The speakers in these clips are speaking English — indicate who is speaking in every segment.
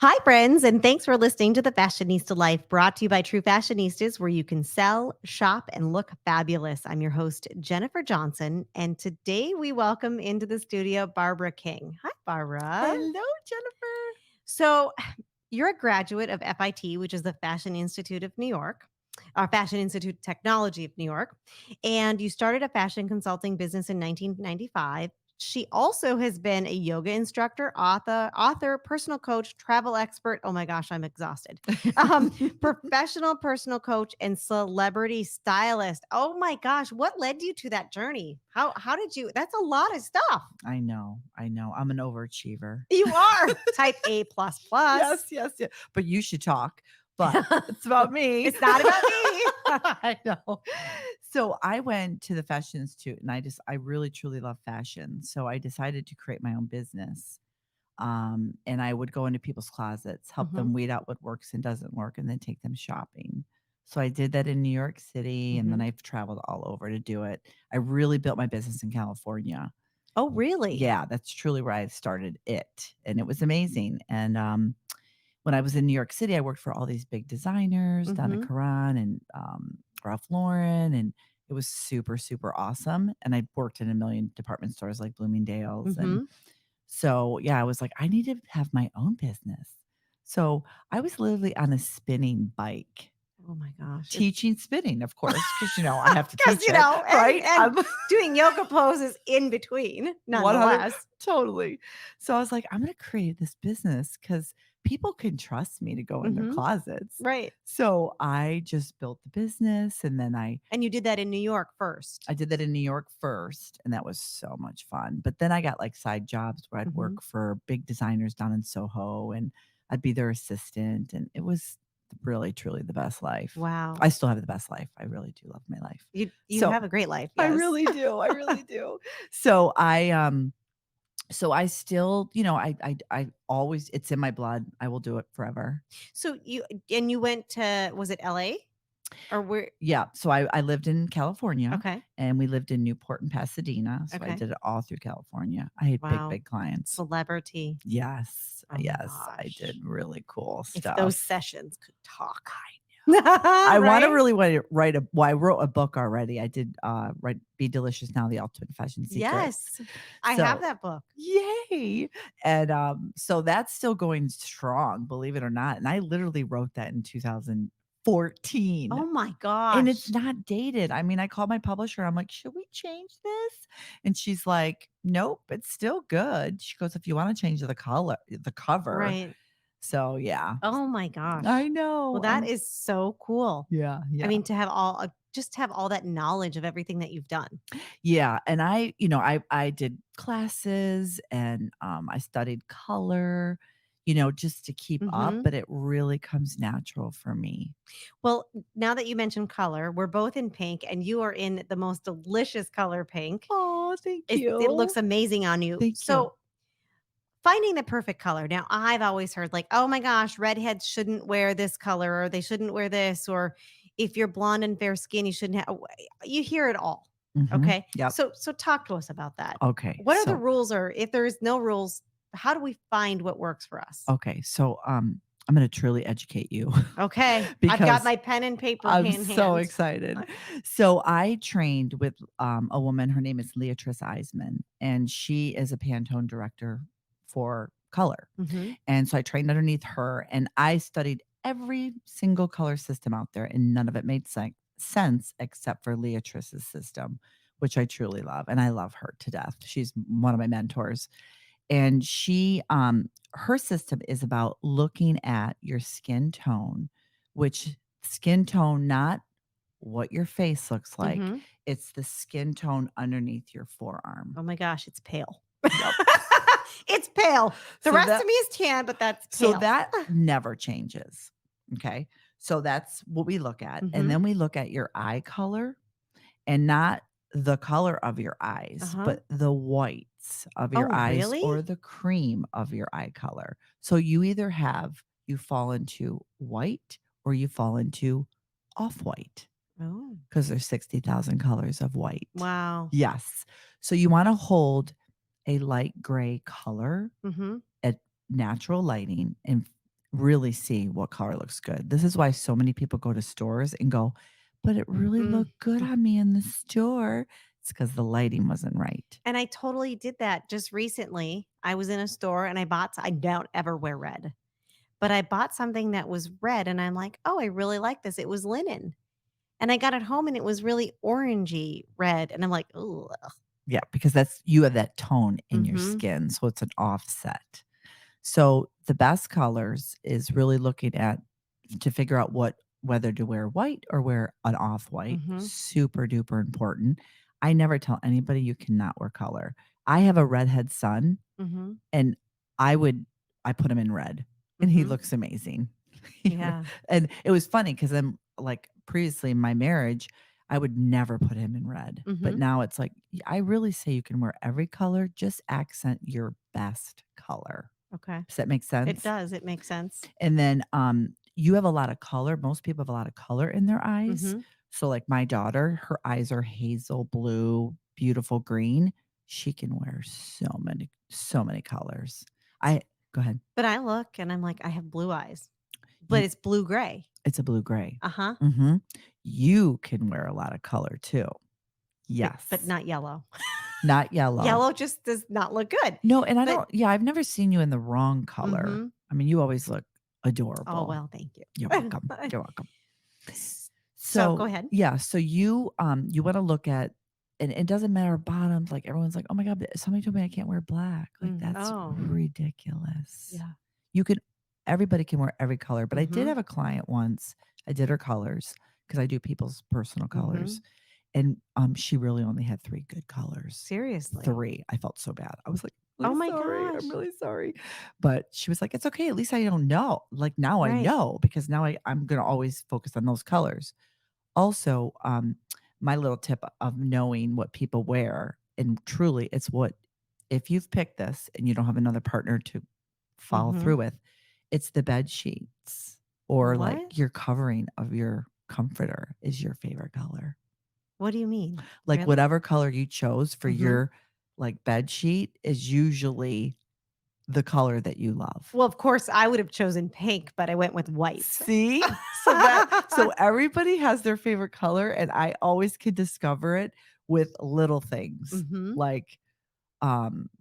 Speaker 1: Hi, friends, and thanks for listening to the Fashionista Life, brought to you by True Fashionistas, where you can sell, shop, and look fabulous. I'm your host, Jennifer Johnson, and today we welcome into the studio Barbara King. Hi, Barbara.
Speaker 2: Hello, Jennifer.
Speaker 1: So, you're a graduate of FIT, which is the Fashion Institute of New York, or Fashion Institute of Technology of New York, and you started a fashion consulting business in 1995. She also has been a yoga instructor, author, personal coach, travel expert. Oh my gosh, I'm exhausted. Professional personal coach and celebrity stylist. Oh my gosh, what led you to that journey? How did you? That's a lot of stuff.
Speaker 2: I know. I'm an overachiever.
Speaker 1: You are type A plus plus.
Speaker 2: Yes. But you should talk. But it's about me.
Speaker 1: It's not about me.
Speaker 2: I know. So I went to the Fashion Institute and I really truly love fashion. So I decided to create my own business. And I would go into people's closets, help
Speaker 1: Mhm,
Speaker 2: them weed out what works and doesn't work, and then take them shopping. So I did that in New York City, and then
Speaker 1: mhm.
Speaker 2: I've traveled all over to do it. I really built my business in California.
Speaker 1: Oh, really?
Speaker 2: Yeah, that's truly where I started it, and it was amazing. And when I was in New York City, I worked for all these big designers, Donna
Speaker 1: Mhm,
Speaker 2: Karan and Ralph Lauren, and it was super, super awesome. And I worked in a million department stores like Bloomingdale's, and
Speaker 1: mhm.
Speaker 2: so yeah, I was like, I need to have my own business. So I was literally on a spinning bike,
Speaker 1: Oh my gosh. It's
Speaker 2: teaching spinning, of course, because I have to
Speaker 1: because
Speaker 2: teach it, right?
Speaker 1: and
Speaker 2: I'm
Speaker 1: doing yoga poses in between,
Speaker 2: 100
Speaker 1: nonetheless.
Speaker 2: totally. So I was like, I'm gonna create this business because people can trust me to go in their
Speaker 1: Mhm.
Speaker 2: closets.
Speaker 1: Right.
Speaker 2: So I just built the business and then
Speaker 1: And you did that in New York first.
Speaker 2: I did that in New York first, and that was so much fun. But then I got like side jobs where I'd
Speaker 1: Mhm.
Speaker 2: work for big designers down in Soho and I'd be their assistant. And it was really, truly the best life.
Speaker 1: Wow.
Speaker 2: I still have the best life. I really do love my life.
Speaker 1: You
Speaker 2: So
Speaker 1: have a great life,
Speaker 2: I
Speaker 1: yes.
Speaker 2: really do. I really do. So I still, I always, it's in my blood. I will do it forever.
Speaker 1: So you went to, was it LA? Or where?
Speaker 2: Yeah. So I lived in California
Speaker 1: Okay.
Speaker 2: and we lived in Newport and Pasadena. So I
Speaker 1: Okay.
Speaker 2: did it all through California. I had big,
Speaker 1: Wow.
Speaker 2: big clients.
Speaker 1: Celebrity.
Speaker 2: Yes.
Speaker 1: Oh my
Speaker 2: Yes. I did
Speaker 1: gosh.
Speaker 2: really cool
Speaker 1: If those
Speaker 2: stuff.
Speaker 1: sessions could talk.
Speaker 2: I I want to
Speaker 1: Right?
Speaker 2: really write a, well, I wrote a book already. I did write Be Delicious Now, the Ultimate Fashion Secret.
Speaker 1: Yes. I have
Speaker 2: So
Speaker 1: that book.
Speaker 2: yay. And so that's still going strong, believe it or not. And I literally wrote that in 2014.
Speaker 1: Oh my
Speaker 2: And it's
Speaker 1: gosh.
Speaker 2: not dated. I mean, I called my publisher. I'm like, should we change this? And she's like, nope, it's still good. She goes, if you want to change the color, the cover.
Speaker 1: Right.
Speaker 2: So yeah,
Speaker 1: Oh my
Speaker 2: I
Speaker 1: gosh. Well,
Speaker 2: know.
Speaker 1: that is so cool.
Speaker 2: Yeah,
Speaker 1: I
Speaker 2: yeah.
Speaker 1: mean, to have just have all that knowledge of everything that you've done.
Speaker 2: Yeah. And I did classes and I studied color, just to keep up,
Speaker 1: Mhm.
Speaker 2: but it really comes natural for me.
Speaker 1: Well, now that you mentioned color, we're both in pink and you are in the most delicious color pink.
Speaker 2: Oh, thank
Speaker 1: It
Speaker 2: you.
Speaker 1: looks amazing on you.
Speaker 2: Thank you.
Speaker 1: So, finding the perfect color. Now, I've always heard like, "Oh my gosh, redheads shouldn't wear this color or they shouldn't wear this or if you're blonde and fair skin, you shouldn't have." You hear it all.
Speaker 2: Hmm.
Speaker 1: Okay?
Speaker 2: Yep.
Speaker 1: So talk to us about that.
Speaker 2: Okay.
Speaker 1: What are the rules or if there is no rules, how do we find what works for us?
Speaker 2: I'm going to truly educate you
Speaker 1: Okay. I've got
Speaker 2: because
Speaker 1: my pen and paper
Speaker 2: I'm
Speaker 1: in
Speaker 2: so
Speaker 1: hand.
Speaker 2: excited. So I trained with a woman. Her name is Leatrice Eisman, and she is a Pantone director for color.
Speaker 1: Mhm.
Speaker 2: And so I trained underneath her, and I studied every single color system out there, and none of it made sense except for Leatrice's system, which I truly love, and I love her to death. She's one of my mentors, and her system is about looking at your skin tone, which skin tone, not what your face looks like.
Speaker 1: Mhm.
Speaker 2: It's the skin tone underneath your forearm.
Speaker 1: Oh my gosh, it's pale.
Speaker 2: Yep.
Speaker 1: It's pale. The
Speaker 2: So
Speaker 1: rest of
Speaker 2: that
Speaker 1: me is tan, but that's
Speaker 2: so
Speaker 1: pale.
Speaker 2: that never changes. Okay. So that's what we look at. And
Speaker 1: Mhm.
Speaker 2: then we look at your eye color and not the color of your eyes,
Speaker 1: Uh-huh.
Speaker 2: but the whites of your
Speaker 1: Oh,
Speaker 2: eyes or
Speaker 1: really?
Speaker 2: the cream of your eye color. So you fall into white or you fall into off white
Speaker 1: Oh,
Speaker 2: because there's 60,000 colors of white.
Speaker 1: wow.
Speaker 2: Yes. So you want to hold a light gray color
Speaker 1: Mhm.
Speaker 2: at natural lighting and really see what color looks good. This is why so many people go to stores and go, "But it really
Speaker 1: Mm.
Speaker 2: looked good on me in the store." It's because the lighting wasn't right.
Speaker 1: And I totally did that just recently. I was in a store and I don't ever wear red, but I bought something that was red and I'm like, "Oh, I really like this." It was linen. And I got it home and it was really orangey red and I'm like, "Ooh."
Speaker 2: Yeah, because that's you have that tone in your
Speaker 1: Mhm.
Speaker 2: skin, so it's an offset. So the best colors is really looking at to figure out what whether to wear white or wear an off-white.
Speaker 1: Mhm.
Speaker 2: Super duper important. I never tell anybody you cannot wear color. I have a redhead son
Speaker 1: Mhm.
Speaker 2: and I put him in red and he
Speaker 1: Mhm.
Speaker 2: looks amazing.
Speaker 1: Yeah.
Speaker 2: And it was funny because I'm like previously in my marriage, I would never put him in red. But
Speaker 1: Mhm.
Speaker 2: now it's like I really say you can wear every color, just accent your best color.
Speaker 1: Okay.
Speaker 2: Does that make
Speaker 1: It
Speaker 2: sense?
Speaker 1: does. It makes sense.
Speaker 2: And then, you have a lot of color. Most people have a lot of color in their eyes.
Speaker 1: Mhm.
Speaker 2: So, like my daughter, her eyes are hazel blue, beautiful green. She can wear so many colors. I Go ahead.
Speaker 1: But I look and I'm like, I have blue eyes, but
Speaker 2: You
Speaker 1: it's blue gray.
Speaker 2: It's a blue gray.
Speaker 1: Uh-huh.
Speaker 2: Mhm. You can wear a lot of color too.
Speaker 1: But
Speaker 2: Yes.
Speaker 1: not yellow.
Speaker 2: Not yellow.
Speaker 1: Yellow just does not look good.
Speaker 2: No, and I
Speaker 1: But
Speaker 2: don't yeah, I've never seen you in the wrong color.
Speaker 1: mhm.
Speaker 2: I mean, you always look
Speaker 1: Oh,
Speaker 2: adorable.
Speaker 1: well, thank you.
Speaker 2: You're welcome. You're welcome.
Speaker 1: So go
Speaker 2: So,
Speaker 1: ahead.
Speaker 2: yeah, so you wanna look at and it doesn't matter bottoms, like, everyone's like, "Oh my god, but somebody told me I can't wear black." Like, that's
Speaker 1: Oh,
Speaker 2: ridiculous.
Speaker 1: yeah.
Speaker 2: You can everybody can wear every color, but I did
Speaker 1: Mhm.
Speaker 2: have a client once, I did her colors because I do people's personal colors,
Speaker 1: Mhm.
Speaker 2: and, she really only had 3 good colors.
Speaker 1: Seriously.
Speaker 2: 3. I felt so bad. I was like,
Speaker 1: Oh
Speaker 2: "Really
Speaker 1: my
Speaker 2: sorry, I'm
Speaker 1: gosh.
Speaker 2: really sorry." But she was like, "It's okay, at least I don't know." Like, now I
Speaker 1: Right.
Speaker 2: know because now I'm gonna always focus on those colors. Also, my little tip of knowing what people wear, and truly, it's what if you've picked this and you don't have another partner to follow through
Speaker 1: Mhm.
Speaker 2: with, it's the bed sheets or like
Speaker 1: What?
Speaker 2: your covering of your comforter is your favorite color.
Speaker 1: What do you mean?
Speaker 2: Like
Speaker 1: Really?
Speaker 2: whatever color you chose for
Speaker 1: Mhm.
Speaker 2: your like bed sheet is usually the color that you love.
Speaker 1: Well, of course, I would have chosen pink, but I went with white.
Speaker 2: See? So everybody has their favorite color, and I always can discover it with little things,
Speaker 1: Mhm.
Speaker 2: like,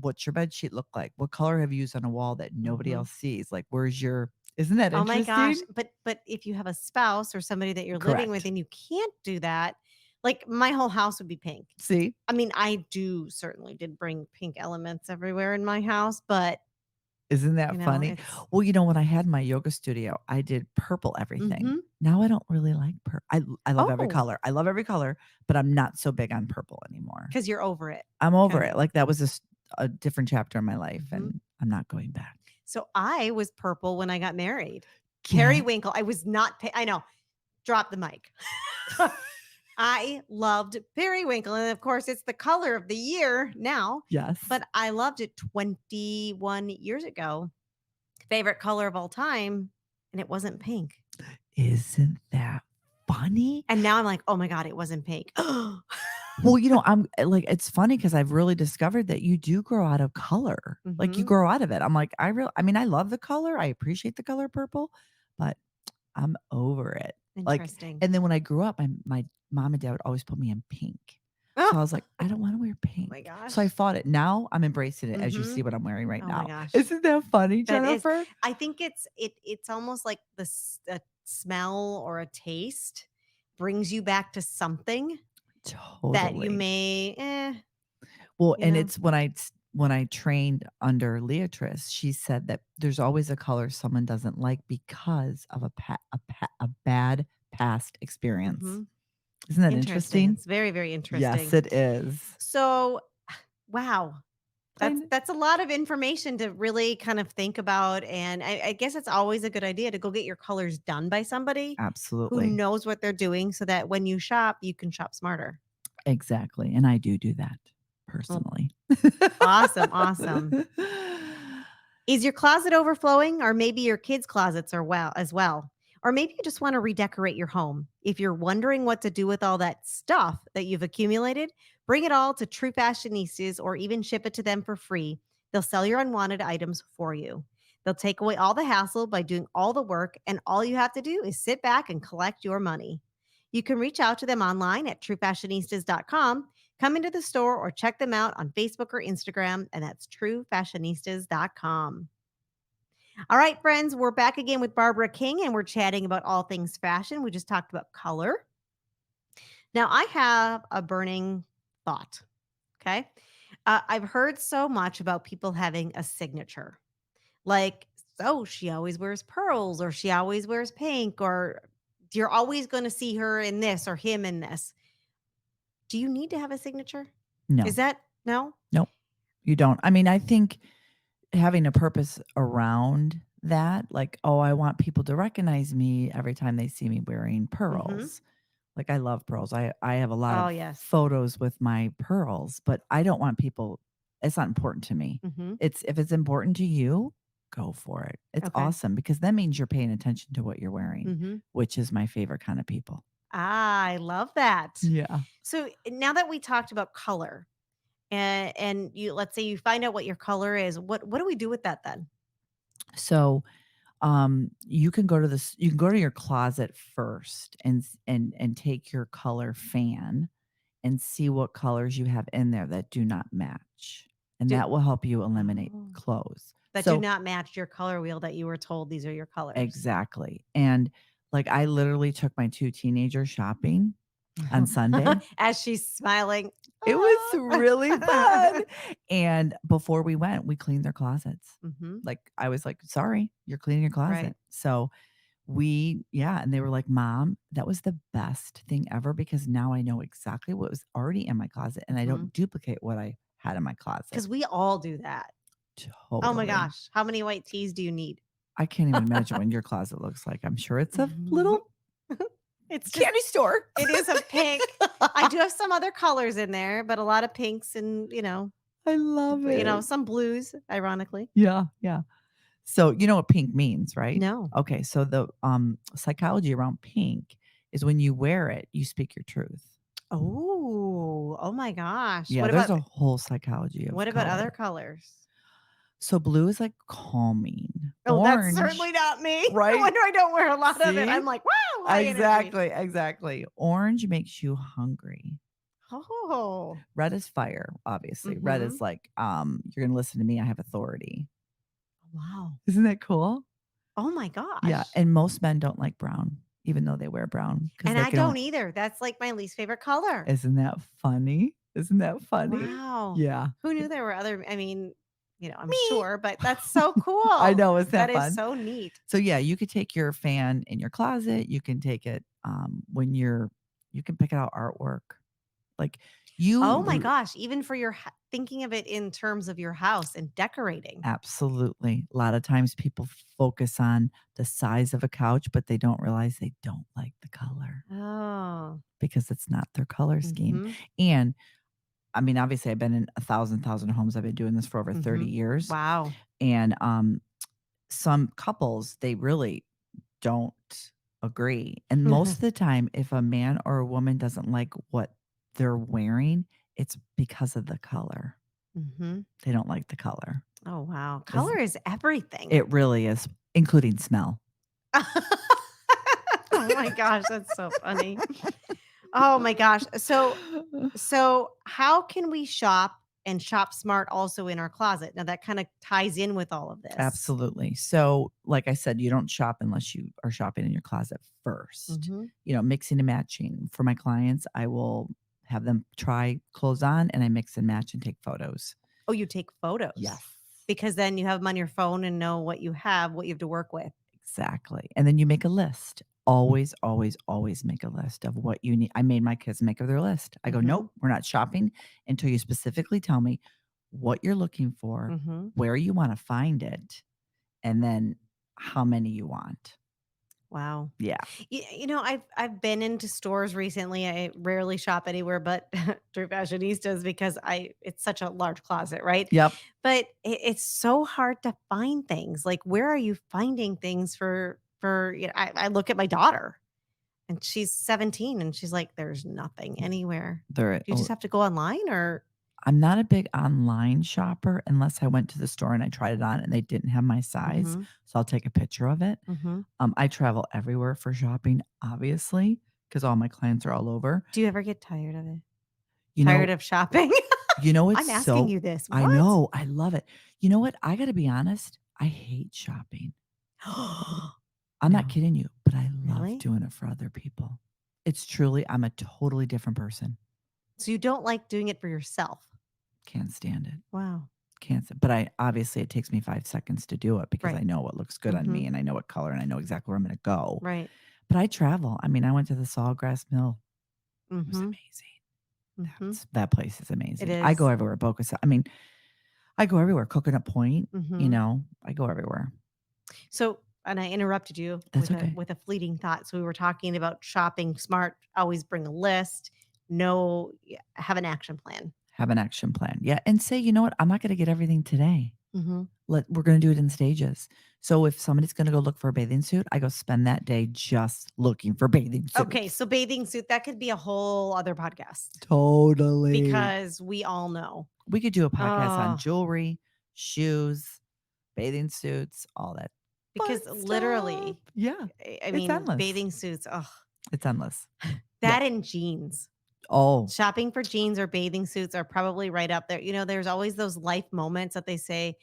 Speaker 2: what's your bed sheet look like? What color have you used on a wall that nobody
Speaker 1: Mhm.
Speaker 2: else sees? Like, where's your isn't that
Speaker 1: Oh my gosh,
Speaker 2: interesting?
Speaker 1: but if you have a spouse or somebody that you're living with
Speaker 2: Correct.
Speaker 1: and you can't do that, like, my whole house would be pink.
Speaker 2: See?
Speaker 1: I mean, I do certainly did bring pink elements everywhere in my house, but,
Speaker 2: Isn't
Speaker 1: you
Speaker 2: that
Speaker 1: know,
Speaker 2: funny?
Speaker 1: it's
Speaker 2: Well, when I had my yoga studio, I did purple everything.
Speaker 1: mhm.
Speaker 2: Now I don't really like purple. I love every
Speaker 1: Oh,
Speaker 2: color. I love every color, but I'm not so big on purple anymore.
Speaker 1: 'cause you're over it,
Speaker 2: I'm over
Speaker 1: kind
Speaker 2: it.
Speaker 1: of.
Speaker 2: Like, that was a different chapter in my life,
Speaker 1: Mhm.
Speaker 2: and I'm not going back.
Speaker 1: So, I was purple when I got married.
Speaker 2: Get
Speaker 1: Periwinkle, I was not I know, drop the mic. I loved periwinkle, and of course, it's the color of the year now,
Speaker 2: Yes.
Speaker 1: but I loved it 21 years ago. Favorite color of all time, and it wasn't pink.
Speaker 2: Isn't that funny?
Speaker 1: And now I'm like, "Oh my god, it wasn't pink."
Speaker 2: Well, like, it's funny because 'cause I've really discovered that you do grow out of color. Like, you
Speaker 1: Mhm.
Speaker 2: grow out of it. I'm like, I mean, I love the color. I appreciate the color purple, but I'm over it. Like
Speaker 1: Interesting.
Speaker 2: and then when I grew up, my mom and dad would always put me in pink. So I was like,
Speaker 1: Oh
Speaker 2: "I don't wanna wear pink."
Speaker 1: my
Speaker 2: So I
Speaker 1: gosh.
Speaker 2: fought it. Now I'm embracing it as you see
Speaker 1: Mhm.
Speaker 2: what I'm wearing right
Speaker 1: Oh my
Speaker 2: now.
Speaker 1: gosh.
Speaker 2: Isn't that funny,
Speaker 1: That is
Speaker 2: Jennifer?
Speaker 1: I think it's almost like a smell or a taste brings you back to something that you
Speaker 2: Totally.
Speaker 1: may,
Speaker 2: Well,
Speaker 1: you
Speaker 2: and
Speaker 1: know?
Speaker 2: it's when I trained under Leatrice, she said that there's always a color someone doesn't like because of a bad past experience.
Speaker 1: Mhm.
Speaker 2: Isn't that
Speaker 1: Interesting.
Speaker 2: interesting?
Speaker 1: It's very, very
Speaker 2: Yes,
Speaker 1: interesting.
Speaker 2: it is.
Speaker 1: So, wow.
Speaker 2: I
Speaker 1: That's
Speaker 2: kn
Speaker 1: that's a lot of information to really kind of think about, and I guess it's always a good idea to go get your colors done by somebody who
Speaker 2: Absolutely.
Speaker 1: knows what they're doing so that when you shop, you can shop smarter.
Speaker 2: Exactly, and I do that
Speaker 1: Well,
Speaker 2: personally.
Speaker 1: awesome, awesome. Is your closet overflowing or maybe your kids' closets are well as well? Or maybe you just want to redecorate your home. If you're wondering what to do with all that stuff that you've accumulated, bring it all to True Fashionistas or even ship it to them for free. They'll sell your unwanted items for you. They'll take away all the hassle by doing all the work, and all you have to do is sit back and collect your money. You can reach out to them online at truefashionistas.com, come into the store, or check them out on Facebook or Instagram, and that's truefashionistas.com. All right, friends, we're back again with Barbara King, and we're chatting about all things fashion. We just talked about color. Now, I have a burning thought. Okay. I've heard so much about people having a signature. Like, oh, she always wears pearls, or she always wears pink, or you're always going to see her in this or him in this. Do you need to have a signature? Is
Speaker 2: No,
Speaker 1: that no?
Speaker 2: nope, you don't. I mean, I think having a purpose around that, like, oh, I want people to recognize me every time they see me wearing
Speaker 1: Mm-hmm.
Speaker 2: pearls. Like, I love pearls. I have a lot
Speaker 1: Oh,
Speaker 2: of
Speaker 1: yes.
Speaker 2: photos with my pearls, but I don't want people, it's not important to me.
Speaker 1: Mm-hmm.
Speaker 2: It's if it's important to you, go for it. It's
Speaker 1: Okay.
Speaker 2: awesome because that means you're paying attention to what you're wearing,
Speaker 1: Mm-hmm.
Speaker 2: which is my favorite kind of people.
Speaker 1: I love that.
Speaker 2: Yeah.
Speaker 1: So now that we talked about color, and you let's say you find out what your color is, what do we do with that then?
Speaker 2: So, you can go to this you can go to your closet first and and take your color fan and see what colors you have in there that do not match, and
Speaker 1: Do
Speaker 2: that will help you eliminate
Speaker 1: oh,
Speaker 2: clothes.
Speaker 1: that do
Speaker 2: So
Speaker 1: not match your color wheel that you were told these are your colors.
Speaker 2: exactly, and, like, I literally took my 2 teenagers shopping on Sunday.
Speaker 1: As she's smiling.
Speaker 2: It was
Speaker 1: Ah.
Speaker 2: really fun, and before we went, we cleaned their closets.
Speaker 1: Mhm.
Speaker 2: Like, I was like, "Sorry, you're cleaning your
Speaker 1: Right.
Speaker 2: closet." So, yeah, and they were like, "Mom, that was the best thing ever because now I know exactly what was already in my closet, and I
Speaker 1: Mhm.
Speaker 2: don't duplicate what I had in my closet."
Speaker 1: 'Cause we all do that. Oh my
Speaker 2: Totally.
Speaker 1: gosh, how many white tees do you need?
Speaker 2: I can't even imagine what your closet looks like. I'm sure it's a
Speaker 1: Mhm.
Speaker 2: little
Speaker 1: It's just
Speaker 2: candy store.
Speaker 1: it is a pink. I do have some other colors in there, but a lot of pinks and,
Speaker 2: I love it.
Speaker 1: some blues, ironically.
Speaker 2: Yeah, yeah. So, you know what pink means, right?
Speaker 1: No.
Speaker 2: Okay, so the, psychology around pink is when you wear it, you speak your truth.
Speaker 1: Oh, oh my gosh.
Speaker 2: Yeah, there's a whole psychology
Speaker 1: What
Speaker 2: of
Speaker 1: about other
Speaker 2: color.
Speaker 1: colors?
Speaker 2: So blue is, like, calming.
Speaker 1: Oh, that's
Speaker 2: Orange,
Speaker 1: certainly not me. No
Speaker 2: right?
Speaker 1: wonder I don't wear a lot of it.
Speaker 2: See?
Speaker 1: I'm like, "Wow, high energy."
Speaker 2: Exactly, exactly. Orange makes you hungry.
Speaker 1: Oh.
Speaker 2: Red is fire, obviously. Red is
Speaker 1: Mhm.
Speaker 2: like, "You're gonna listen to me, I have authority."
Speaker 1: Wow.
Speaker 2: Isn't that cool?
Speaker 1: Oh my
Speaker 2: Yeah,
Speaker 1: gosh.
Speaker 2: and most men don't like brown, even though they wear brown because
Speaker 1: And
Speaker 2: they
Speaker 1: I
Speaker 2: can
Speaker 1: don't
Speaker 2: only.
Speaker 1: either. That's like my least favorite color.
Speaker 2: Isn't that funny? Isn't that funny?
Speaker 1: Wow.
Speaker 2: Yeah.
Speaker 1: Who knew there were other I'm
Speaker 2: Me.
Speaker 1: sure, but that's so
Speaker 2: I
Speaker 1: cool.
Speaker 2: know, isn't
Speaker 1: That
Speaker 2: that
Speaker 1: is
Speaker 2: fun?
Speaker 1: so neat.
Speaker 2: So, yeah, you could take your fan in your closet, you can take it, when you can pick out artwork. Like,
Speaker 1: Oh my
Speaker 2: you
Speaker 1: gosh, even for thinking of it in terms of your house and decorating.
Speaker 2: absolutely. A lot of times people focus on the size of a couch, but they don't realize they don't like the color
Speaker 1: Oh.
Speaker 2: because it's not their color scheme.
Speaker 1: Mhm.
Speaker 2: And, I mean, obviously, I've been in 1,000 homes. I've been doing this for over 30
Speaker 1: Mhm.
Speaker 2: years,
Speaker 1: Wow.
Speaker 2: and, some couples, they really don't agree. And most of the time, if a man or a woman doesn't like what they're wearing, it's because of the color.
Speaker 1: Mhm.
Speaker 2: They don't like the color.
Speaker 1: Oh, wow.
Speaker 2: Is
Speaker 1: Color is everything.
Speaker 2: it really is, including smell.
Speaker 1: Oh my gosh, that's so funny. Oh my gosh. So how can we shop and shop smart also in our closet? Now that kind of ties in with all of this.
Speaker 2: Absolutely. So, like I said, you don't shop unless you are shopping in your closet first.
Speaker 1: Mhm.
Speaker 2: Mixing and matching. For my clients, I will have them try clothes on and I mix and match and take photos.
Speaker 1: Oh, you take photos
Speaker 2: Yes.
Speaker 1: because then you have them on your phone and know what you have to work with.
Speaker 2: Exactly. And then you make a list. Always, always, always make a list of what you need. I made my kids make their list. I go,
Speaker 1: Mhm.
Speaker 2: nope, we're not shopping until you specifically tell me what you're looking for,
Speaker 1: Mhm.
Speaker 2: where you want to find it, and then how many you want.
Speaker 1: Wow.
Speaker 2: Yeah.
Speaker 1: I've been into stores recently. I rarely shop anywhere but through fashionistas because I it's such a large closet, right?
Speaker 2: Yep.
Speaker 1: But it's so hard to find things. Like, where are you finding things I look at my daughter and she's 17 and she's like, there's nothing anywhere.
Speaker 2: They're
Speaker 1: Do you just have to go online or
Speaker 2: I'm not a big online shopper unless I went to the store and I tried it on and they didn't have my size,
Speaker 1: Mhm.
Speaker 2: so I'll take a picture of it.
Speaker 1: Mhm.
Speaker 2: I travel everywhere for shopping, obviously, because all my clients are all over.
Speaker 1: Do you ever get tired of it?
Speaker 2: You
Speaker 1: Tired
Speaker 2: know
Speaker 1: of shopping?
Speaker 2: you know, it's
Speaker 1: I'm asking
Speaker 2: so
Speaker 1: you this.
Speaker 2: I
Speaker 1: What?
Speaker 2: know, I love it. You know what? I gotta be honest, I hate shopping. I'm not
Speaker 1: No.
Speaker 2: kidding you, but I love
Speaker 1: Really?
Speaker 2: doing it for other people. It's truly I'm a totally different person.
Speaker 1: So you don't like doing it for yourself?
Speaker 2: Can't stand it.
Speaker 1: Wow.
Speaker 2: Can't s but I obviously, it takes me 5 seconds to do it because I
Speaker 1: Right.
Speaker 2: know what looks good on me,
Speaker 1: Mhm.
Speaker 2: and I know what color, and I know exactly where I'm gonna go.
Speaker 1: Right.
Speaker 2: But I travel. I mean, I went to the Sawgrass Mill. It was
Speaker 1: Mhm.
Speaker 2: amazing.
Speaker 1: Mhm.
Speaker 2: That place is
Speaker 1: It
Speaker 2: amazing. I go
Speaker 1: is.
Speaker 2: everywhere, Boca Sa I mean, I go everywhere. Coconut Point,
Speaker 1: Mhm.
Speaker 2: I go everywhere.
Speaker 1: So, and I interrupted you
Speaker 2: That's okay.
Speaker 1: with a fleeting thought. So we were talking about shopping smart, always bring a list, have an action plan.
Speaker 2: Have an action plan. Yeah, and say, "You know what? I'm not gonna get everything today.
Speaker 1: Mhm.
Speaker 2: We're gonna do it in stages." So if somebody's gonna go look for a bathing suit, I go spend that day just looking for bathing
Speaker 1: Okay,
Speaker 2: suits.
Speaker 1: so bathing suit, that could be a whole other podcast
Speaker 2: Totally.
Speaker 1: because we all know.
Speaker 2: We could do a podcast on
Speaker 1: Oh,
Speaker 2: jewelry, shoes, bathing suits, all that fun
Speaker 1: because
Speaker 2: stuff.
Speaker 1: literally,
Speaker 2: Yeah,
Speaker 1: I
Speaker 2: it's
Speaker 1: mean,
Speaker 2: endless.
Speaker 1: bathing suits, oh,
Speaker 2: It's endless. Yeah.
Speaker 1: that and jeans.
Speaker 2: Oh,
Speaker 1: Shopping for jeans or bathing suits are probably right up there. There's always those life moments that they say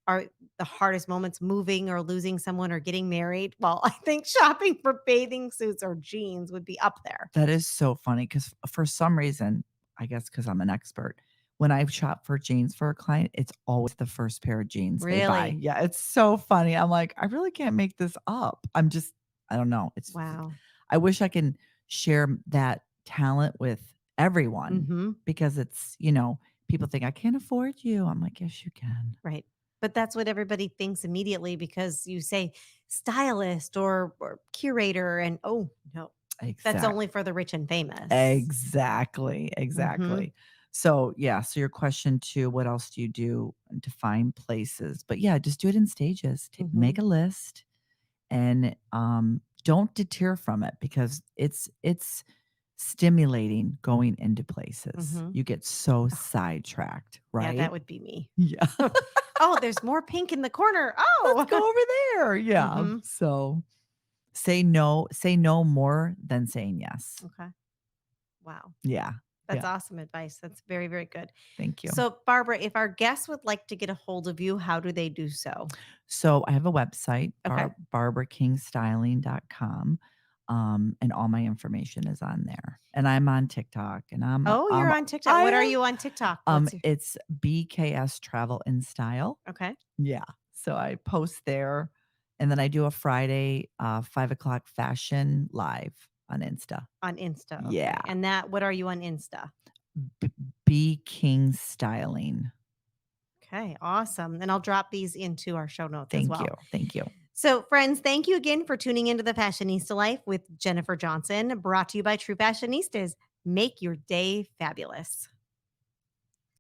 Speaker 1: are the hardest moments, moving or losing someone or getting married. Well, I think shopping for bathing suits or jeans would be up there.
Speaker 2: that is so funny because for some reason, I guess because I'm an expert, when I shop for jeans for a client, it's always the first pair of jeans they buy.
Speaker 1: Really?
Speaker 2: Yeah, it's so funny. I'm like, I really can't make this up. I don't know.
Speaker 1: Wow.
Speaker 2: I wish I can share that talent with everyone
Speaker 1: Mhm.
Speaker 2: because people think I can't afford you. I'm like, yes, you can.
Speaker 1: Right. But that's what everybody thinks immediately because you say stylist or curator and oh, no. That's
Speaker 2: Exact.
Speaker 1: only for the rich and famous.
Speaker 2: Exactly.
Speaker 1: Mhm.
Speaker 2: Exactly. So yeah. So your question too, what else do you do to find places? But yeah, just do it in stages. Make
Speaker 1: Mhm.
Speaker 2: a list and don't deter from it because it's stimulating going into places.
Speaker 1: Mhm.
Speaker 2: You get so
Speaker 1: Oh,
Speaker 2: sidetracked,
Speaker 1: yeah, that
Speaker 2: right?
Speaker 1: would be me.
Speaker 2: Yeah.
Speaker 1: Oh, there's more pink in the corner.
Speaker 2: Let's
Speaker 1: Oh.
Speaker 2: go over there. Yeah.
Speaker 1: Mhm.
Speaker 2: So say no more than saying yes.
Speaker 1: Okay. Wow.
Speaker 2: Yeah.
Speaker 1: That's
Speaker 2: Yeah.
Speaker 1: awesome advice. That's very, very good.
Speaker 2: Thank you.
Speaker 1: So, Barbara, if our guests would like to get a hold of you, how do they do so?
Speaker 2: So I have a website,
Speaker 1: Okay.
Speaker 2: barbaraKingStyling.com. And all my information is on there. And I'm on TikTok and
Speaker 1: Oh, you're on TikTok.
Speaker 2: I
Speaker 1: What are
Speaker 2: am
Speaker 1: you on TikTok? What's your
Speaker 2: it's BKS Travel and Style.
Speaker 1: Okay.
Speaker 2: Yeah. So I post there and then I do a Friday 5 o'clock fashion live on Insta.
Speaker 1: On Insta.
Speaker 2: Yeah.
Speaker 1: Okay. And that what are you on Insta?
Speaker 2: B- B King Styling.
Speaker 1: Okay, awesome. And I'll drop these into our show notes as
Speaker 2: Thank you.
Speaker 1: well.
Speaker 2: Thank you.
Speaker 1: So, friends, thank you again for tuning into the Fashionista Life with Jennifer Johnson, brought to you by True Fashionistas. Make your day fabulous.